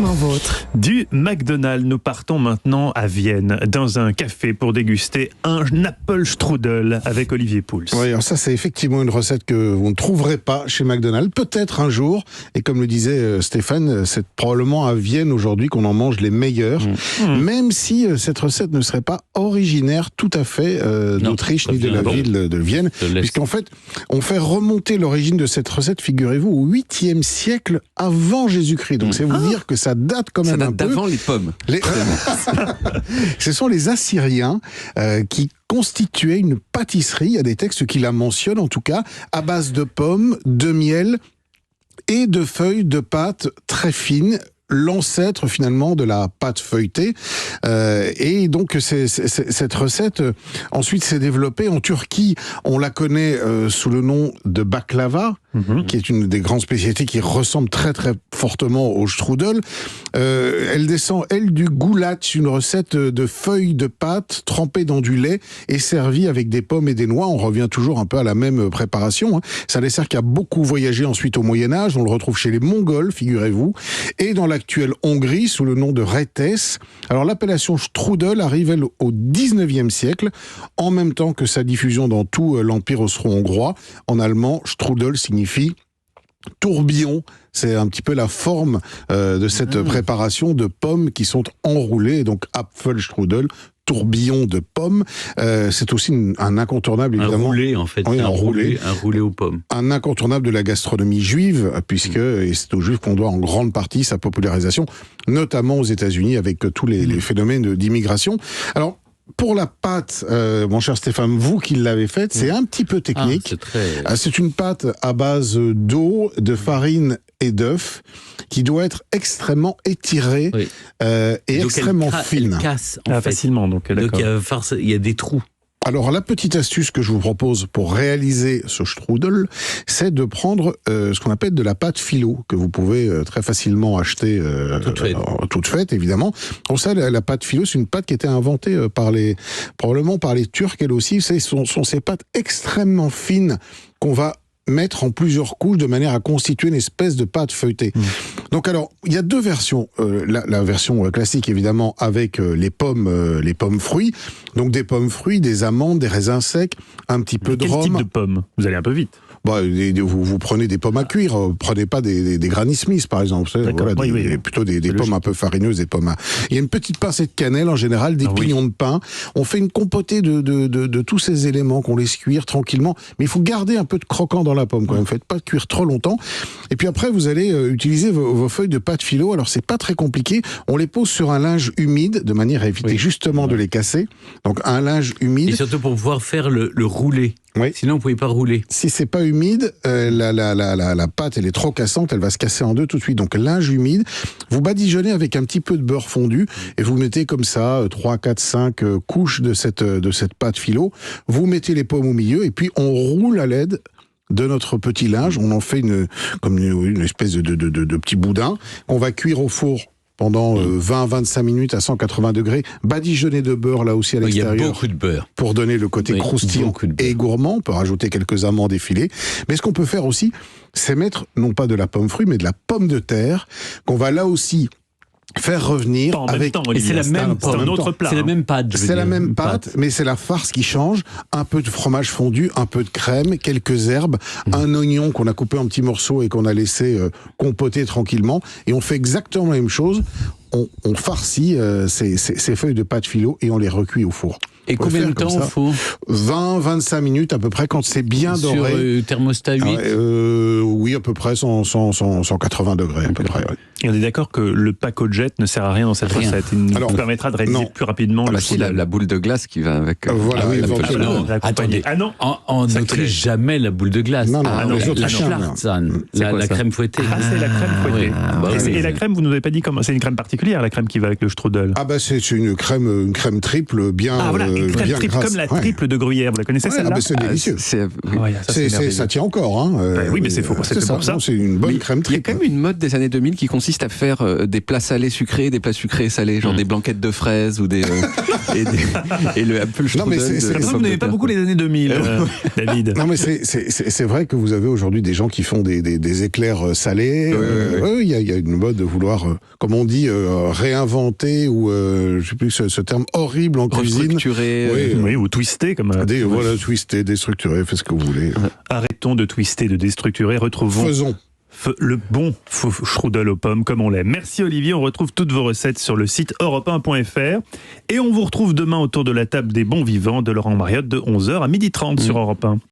Parfaitement vôtre. Du McDonald's, nous partons maintenant à Vienne, dans un café pour déguster un Apfelstrudel avec Olivier Pouls. Oui, alors ça c'est effectivement une recette que vous ne trouverez pas chez McDonald's, peut-être un jour, et comme le disait Stéphane, c'est probablement à Vienne aujourd'hui qu'on en mange les meilleurs, même si cette recette ne serait pas originaire tout à fait d'Autriche ni de la ville de Vienne, puisqu'en fait, on fait remonter l'origine de cette recette, figurez-vous, au 8e siècle avant Jésus-Christ. Donc c'est vous dire que ça date quand même un peu. D'avant les pommes. Ce sont les Assyriens qui constituaient une pâtisserie, il y a des textes qui la mentionnent en tout cas, à base de pommes, de miel et de feuilles de pâte très fines, l'ancêtre finalement de la pâte feuilletée. Et donc cette recette ensuite s'est développée en Turquie. On la connaît sous le nom de baklava, qui est une des grandes spécialités qui ressemble très très fortement au strudel. Elle descend, elle, du goulash, une recette de feuilles de pâte trempées dans du lait et servie avec des pommes et des noix. On revient toujours un peu à la même préparation. C'est un dessert qui a beaucoup voyagé ensuite au Moyen-Âge. On le retrouve chez les Mongols, figurez-vous, et dans l'actuelle Hongrie sous le nom de retes. Alors l'appellation strudel arrive, elle, au 19e siècle, en même temps que sa diffusion dans tout l'Empire austro-hongrois. En allemand, strudel signifie tourbillon. C'est un petit peu la forme de cette préparation de pommes qui sont enroulées, donc Apfelstrudel, tourbillon de pommes. C'est aussi un incontournable, évidemment. Un roulé, en fait. Oui, un roulé aux pommes. Un incontournable de la gastronomie juive, puisque et c'est aux Juifs qu'on doit en grande partie sa popularisation, notamment aux États-Unis, avec tous les phénomènes d'immigration. Alors, pour la pâte, mon cher Stéphane, vous qui l'avez faite, c'est un petit peu technique. C'est une pâte à base d'eau, de farine et d'œufs, qui doit être extrêmement étirée et donc extrêmement fine. Elle casse, en fait. Facilement, donc il y a des trous. Alors, la petite astuce que je vous propose pour réaliser ce strudel, c'est de prendre ce qu'on appelle de la pâte philo, que vous pouvez très facilement acheter toute faite, évidemment. Pour ça, la pâte philo, c'est une pâte qui était inventée probablement par les Turcs, elle aussi. Ce sont ces pâtes extrêmement fines qu'on va mettre en plusieurs couches de manière à constituer une espèce de pâte feuilletée. Donc alors, il y a deux versions. La version classique, évidemment, avec les pommes fruits. Donc des pommes fruits, des amandes, des raisins secs, un petit peu de rhum. Quel type de pommes ? Vous allez un peu vite. Vous prenez des pommes à cuire, prenez pas des Granny Smith par exemple, plutôt des pommes un peu farineuses, des pommes Il y a une petite pincée de cannelle en général, des pignons de pain. On fait une compotée de tous ces éléments qu'on laisse cuire tranquillement, mais il faut garder un peu de croquant dans la pomme quand même, faites pas cuire trop longtemps. Et puis après vous allez utiliser vos feuilles de pâte philo. Alors c'est pas très compliqué, on les pose sur un linge humide de manière à éviter justement de les casser. Donc un linge humide. Et surtout pour pouvoir faire le roulé. Oui. Sinon, vous pouvez pas rouler. Si c'est pas humide, la pâte, elle est trop cassante, elle va se casser en deux tout de suite. Donc, linge humide, vous badigeonnez avec un petit peu de beurre fondu et vous mettez comme ça 3, 4, 5 couches de cette pâte philo. Vous mettez les pommes au milieu et puis on roule à l'aide de notre petit linge. On en fait une espèce de petit boudin qu'on va cuire au four pendant 20-25 minutes à 180 degrés, badigeonné de beurre là aussi à l'extérieur. Il y a beaucoup de beurre. Pour donner le côté croustillant et gourmand. On peut rajouter quelques amandes effilées. Mais ce qu'on peut faire aussi, c'est mettre non pas de la pomme fruit, mais de la pomme de terre, qu'on va là aussi faire revenir avec... Et c'est la même, c'est un autre plat. C'est la même pâte. C'est la même pâte, mais c'est la farce qui change. Un peu de fromage fondu, un peu de crème, quelques herbes, un oignon qu'on a coupé en petits morceaux et qu'on a laissé compoter tranquillement. Et on fait exactement la même chose. On farcit ces feuilles de pâte philo et on les recuit au four. Et combien de temps il faut ? 20-25 minutes à peu près quand c'est bien doré. Sur thermostat 8 Oui, à peu près 180 degrés à peu près. Ouais. Et on est d'accord que le Pacojet ne sert à rien dans cette recette. Il nous permettra de réaliser plus rapidement le strudel. La boule de glace qui va avec. Voilà, éventuellement. Attendez. Ah non, en Autriche, jamais la boule de glace. Non, les autres la crème fouettée. Ah, c'est la crème fouettée. Et la crème, vous nous avez pas dit comment. C'est une crème particulière, la crème qui va avec le strudel. Ah bah c'est une crème triple bien bien grasse. Comme la triple de Gruyère, vous la connaissez celle-là? C'est délicieux. Ça tient encore. Hein. Oui, mais c'est pour ça. C'est une bonne crème triple. Il y a quand même une mode des années 2000 qui consiste à faire des plats salés sucrés, des plats sucrés et salés, genre des blanquettes de fraises ou des et le Apfelstrudel. Vous n'aimez pas beaucoup les années 2000, David. Non, mais c'est vrai que vous avez aujourd'hui des gens qui font des éclairs salés. Il y a une mode de vouloir, comme on dit, réinventer ou je sais plus ce terme horrible en cuisine. Restructurer. Oui, ou twister comme. Voilà, twister, déstructurer, faites ce que vous voulez. Arrêtons de twister, de déstructurer, retrouvons. Faisons. Le bon strudel aux pommes comme on l'aime. Merci Olivier, on retrouve toutes vos recettes sur le site europe1.fr et on vous retrouve demain autour de la table des bons vivants de Laurent Mariotte de 11h à 12h30 sur Europe 1.